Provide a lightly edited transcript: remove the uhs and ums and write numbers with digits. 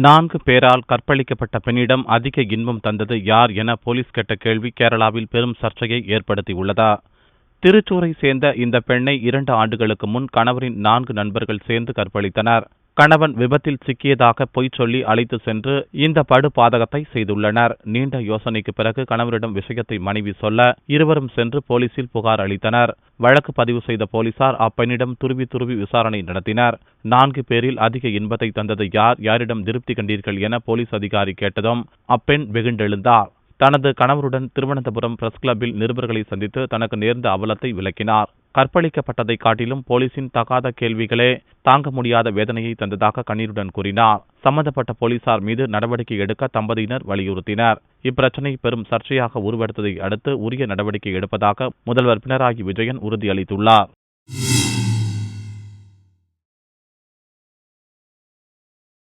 4 பேரால் கற்பழிக்கப்பட்ட பெண்ணிடம் அதிக இன்பம் தந்தது யார் என போலீஸ் கேட்ட கேள்வி கேரளாவில் பெரும் சர்ச்சையை ஏற்படுத்தியுள்ளது. திருச்சூரை சேர்ந்த இந்த பெண்ணை 2 ஆண்டுகளுக்கு முன் கணவரின் 4 நண்பர்கள் சேர்ந்து கற்பழித்தனர். கணவன் விபத்தில் சிக்கியதாக பொய் சொல்லி அழைத்து சென்று இந்த படுபாதகத்தை செய்துள்ளனர். நீண்ட யோசனைக்கு பிறகு கணவரிடம் விஷயத்தை மனைவி சொல்ல இருவரும் சென்று போலீசில் புகார் அளித்தனர். வழக்கு பதிவு செய்த போலீசார் அப்பெண்ணிடம் துருவி விசாரணை நடத்தினர். 4 பேரில் அதிக இன்பத்தை தந்தது யார், யாரிடம் திருப்தி கண்டீர்கள் என போலீஸ் அதிகாரி கேட்டதும் அப்பெண் வெகுண்டெழுந்தார். தனது கணவருடன் திருவனந்தபுரம் பிரஸ் கிளப்பில் நிருபர்களை சந்தித்து தனக்கு நேர்ந்த அவலத்தை விளக்கினார். கற்பழிக்கப்பட்டதை காட்டிலும் போலீசின் தகாத கேள்விகளே தாங்க முடியாத வேதனையை தந்ததாக கண்ணீருடன் கூறினார். சம்பந்தப்பட்ட போலீசார் மீது நடவடிக்கை எடுக்க தம்பதியினர் வலியுறுத்தினர். இப்பிரச்சினை பெரும் சர்ச்சையாக உருவெடுத்ததை அடுத்து உரிய நடவடிக்கை எடுப்பதாக முதல்வர் பினராயி விஜயன் உறுதியளித்துள்ளார்.